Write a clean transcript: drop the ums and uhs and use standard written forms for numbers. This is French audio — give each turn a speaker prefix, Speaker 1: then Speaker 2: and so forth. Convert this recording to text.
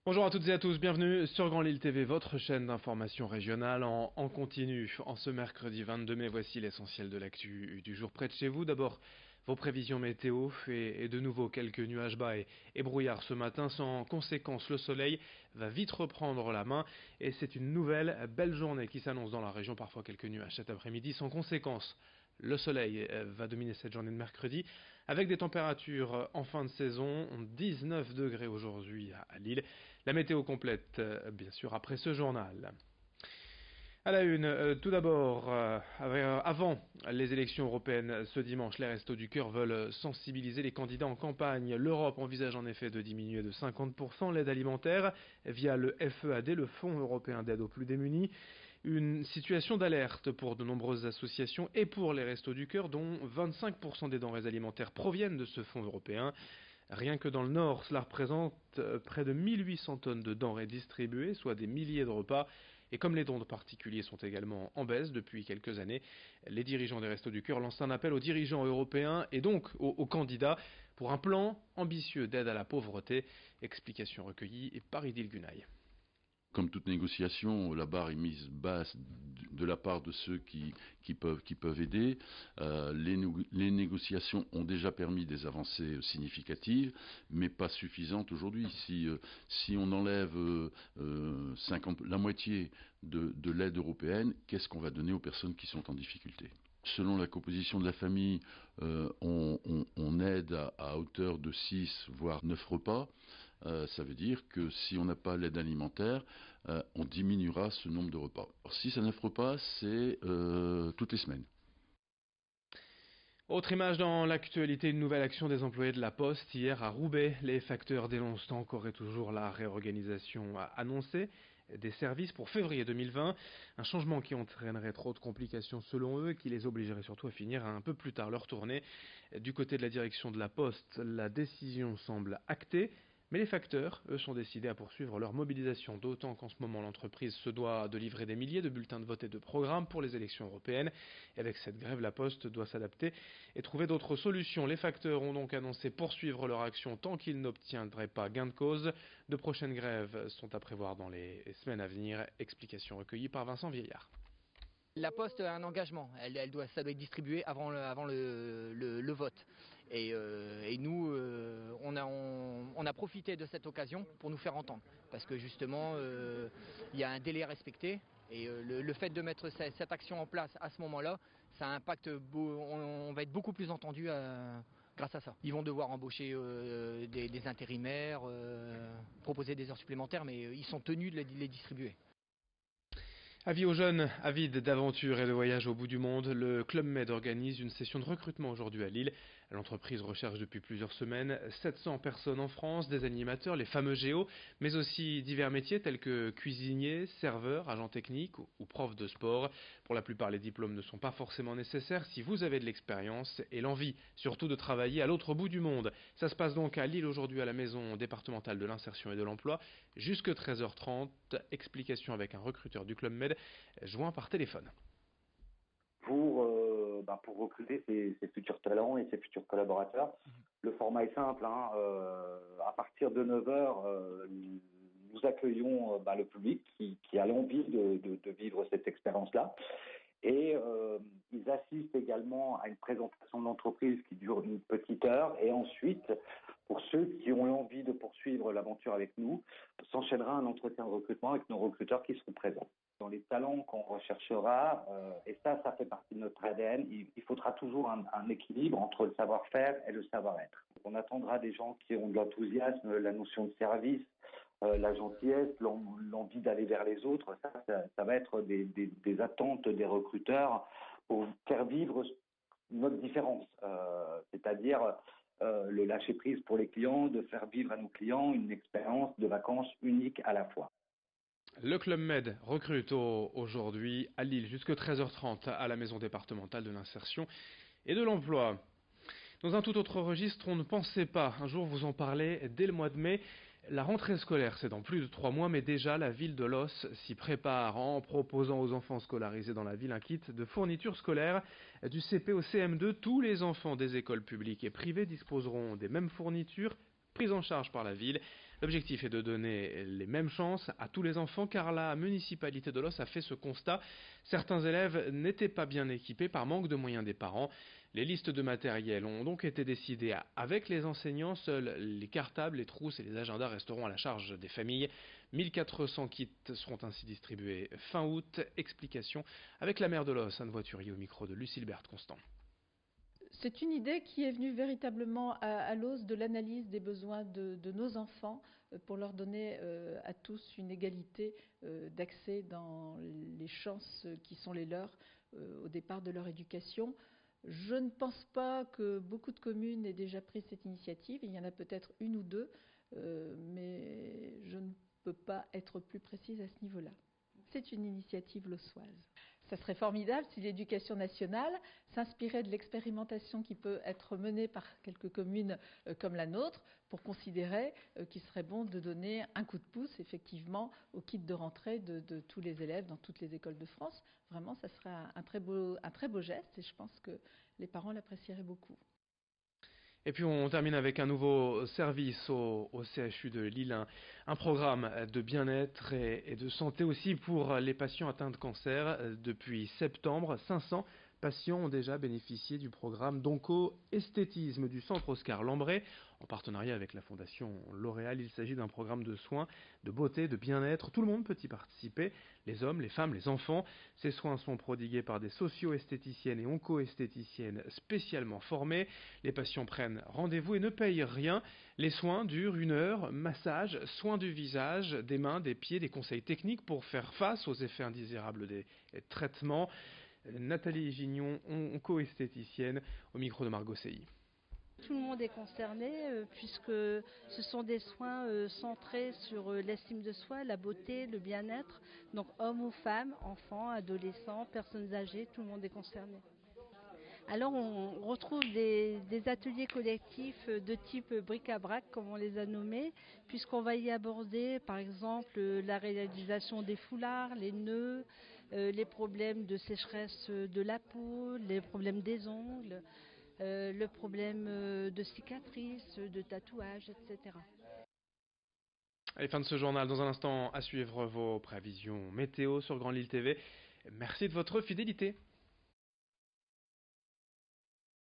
Speaker 1: Bonjour à toutes et à tous, bienvenue sur Grand Lille TV, votre chaîne d'information régionale en continu. En ce mercredi 22 mai, voici l'essentiel de l'actu du jour près de chez vous. D'abord, vos prévisions météo et de nouveau quelques nuages bas et brouillards ce matin. Sans conséquence, le soleil va vite reprendre la main et c'est une nouvelle belle journée qui s'annonce dans la région. Parfois quelques nuages cet après-midi. Sans conséquence, le soleil va dominer cette journée de mercredi avec des températures en fin de saison, 19 degrés aujourd'hui à Lille. La météo complète, bien sûr, après ce journal. À la une, tout d'abord, avant les élections européennes ce dimanche, les Restos du Cœur veulent sensibiliser les candidats en campagne. L'Europe envisage en effet de diminuer de 50% l'aide alimentaire via le FEAD, le Fonds européen d'aide aux plus démunis. Une situation d'alerte pour de nombreuses associations et pour les Restos du Cœur, dont 25% des denrées alimentaires proviennent de ce fonds européen. Rien que dans le Nord, cela représente près de 1800 tonnes de denrées distribuées, soit des milliers de repas. Et comme les dons de particuliers sont également en baisse depuis quelques années, les dirigeants des Restos du Cœur lancent un appel aux dirigeants européens et donc aux candidats pour un plan ambitieux d'aide à la pauvreté. Explication recueillie par Idil Gunay.
Speaker 2: Comme toute négociation, la barre est mise basse de la part de ceux qui peuvent aider. Les négociations ont déjà permis des avancées significatives, mais pas suffisantes aujourd'hui. Si on enlève la moitié de l'aide européenne, qu'est-ce qu'on va donner aux personnes qui sont en difficulté ? Selon la composition de la famille, on aide à hauteur de 6 voire 9 repas. Ça veut dire que si on n'a pas l'aide alimentaire, on diminuera ce nombre de repas. Alors, 6 à 9 repas, c'est toutes les semaines.
Speaker 1: Autre image dans l'actualité, une nouvelle action des employés de la Poste. Hier à Roubaix, les facteurs dénoncent encore et toujours la réorganisation annoncée des services pour février 2020. Un changement qui entraînerait trop de complications selon eux et qui les obligerait surtout à finir un peu plus tard leur tournée. Du côté de la direction de la Poste, la décision semble actée. Mais les facteurs, eux, sont décidés à poursuivre leur mobilisation, d'autant qu'en ce moment l'entreprise se doit de livrer des milliers de bulletins de vote et de programmes pour les élections européennes. Et avec cette grève, la Poste doit s'adapter et trouver d'autres solutions. Les facteurs ont donc annoncé poursuivre leur action tant qu'ils n'obtiendraient pas gain de cause. De prochaines grèves sont à prévoir dans les semaines à venir. Explication recueillie par Vincent Vieillard.
Speaker 3: La Poste a un engagement, ça doit être distribué avant le vote. Et nous, on a profité de cette occasion pour nous faire entendre. Parce que justement, il y a un délai à respecter. Et le fait de mettre cette action en place à ce moment-là, ça impacte, on va être beaucoup plus entendu grâce à ça. Ils vont devoir embaucher des intérimaires, proposer des heures supplémentaires, mais ils sont tenus de les distribuer.
Speaker 1: Avis aux jeunes avides d'aventure et de voyage au bout du monde, le Club Med organise une session de recrutement aujourd'hui à Lille. L'entreprise recherche depuis plusieurs semaines 700 personnes en France, des animateurs, les fameux géos, mais aussi divers métiers tels que cuisiniers, serveurs, agents techniques ou profs de sport. Pour la plupart, les diplômes ne sont pas forcément nécessaires si vous avez de l'expérience et l'envie, surtout de travailler à l'autre bout du monde. Ça se passe donc à Lille aujourd'hui à la maison départementale de l'insertion et de l'emploi, jusque 13h30. Explication avec un recruteur du Club Med joint par téléphone.
Speaker 4: Pour recruter ses futurs talents et ses futurs collaborateurs. Le format est simple. À partir de 9 heures, nous accueillons le public qui a l'envie de vivre cette expérience-là. Et ils assistent également à une présentation de l'entreprise qui dure une petite heure. Et ensuite, pour ceux qui ont l'envie de poursuivre l'aventure avec nous, s'enchaînera un entretien de recrutement avec nos recruteurs qui seront présents. Dans les talents qu'on recherchera, et ça fait partie de notre ADN, il faudra toujours un équilibre entre le savoir-faire et le savoir-être. On attendra des gens qui ont de l'enthousiasme, la notion de service, la gentillesse, l'envie d'aller vers les autres. Ça va être des attentes des recruteurs pour faire vivre notre différence, c'est-à-dire le lâcher-prise pour les clients, de faire vivre à nos clients une expérience de vacances unique à la fois.
Speaker 1: Le Club Med recrute aujourd'hui à Lille jusqu'à 13h30 à la maison départementale de l'insertion et de l'emploi. Dans un tout autre registre, on ne pensait pas un jour vous en parler dès le mois de mai. La rentrée scolaire, c'est dans plus de 3 mois, mais déjà la ville de Los s'y prépare en proposant aux enfants scolarisés dans la ville un kit de fournitures scolaires du CP au CM2. Tous les enfants des écoles publiques et privées disposeront des mêmes fournitures prises en charge par la ville. L'objectif est de donner les mêmes chances à tous les enfants car la municipalité de Los a fait ce constat. Certains élèves n'étaient pas bien équipés par manque de moyens des parents. Les listes de matériel ont donc été décidées avec les enseignants. Seuls les cartables, les trousses et les agendas resteront à la charge des familles. 1400 kits seront ainsi distribués fin août. Explication avec la maire de Los, Anne Voiturier, au micro de Lucille-Berthe Constant.
Speaker 5: C'est une idée qui est venue véritablement à l'os de l'analyse des besoins de nos enfants pour leur donner à tous une égalité d'accès dans les chances qui sont les leurs au départ de leur éducation. Je ne pense pas que beaucoup de communes aient déjà pris cette initiative. Il y en a peut-être une ou deux, mais je ne peux pas être plus précise à ce niveau-là. C'est une initiative lossoise. Ça serait formidable si l'éducation nationale s'inspirait de l'expérimentation qui peut être menée par quelques communes comme la nôtre pour considérer qu'il serait bon de donner un coup de pouce effectivement au kit de rentrée de tous les élèves dans toutes les écoles de France. Vraiment, ça serait un très beau geste et je pense que les parents l'apprécieraient beaucoup.
Speaker 1: Et puis on termine avec un nouveau service au CHU de Lille, un programme de bien-être et de santé aussi pour les patients atteints de cancer. Depuis septembre, 500 patients ont déjà bénéficié du programme d'onco-esthétisme du centre Oscar Lambret. En partenariat avec la Fondation L'Oréal, il s'agit d'un programme de soins, de beauté, de bien-être. Tout le monde peut y participer, les hommes, les femmes, les enfants. Ces soins sont prodigués par des socio-esthéticiennes et onco-esthéticiennes spécialement formées. Les patients prennent rendez-vous et ne payent rien. Les soins durent 1 heure, massage, soins du visage, des mains, des pieds, des conseils techniques pour faire face aux effets indésirables des traitements. Nathalie Gignon, onco-esthéticienne, au micro de Margot Sey.
Speaker 6: Tout le monde est concerné puisque ce sont des soins centrés sur l'estime de soi, la beauté, le bien-être. Donc hommes ou femmes, enfants, adolescents, personnes âgées, tout le monde est concerné. Alors on retrouve des ateliers collectifs de type bric-à-brac comme on les a nommés, puisqu'on va y aborder par exemple la réalisation des foulards, les nœuds, les problèmes de sécheresse de la peau, les problèmes des ongles, le problème de cicatrices, de tatouages, etc.
Speaker 1: Allez, fin de ce journal. Dans un instant, à suivre vos prévisions météo sur Grand Lille TV. Merci de votre fidélité.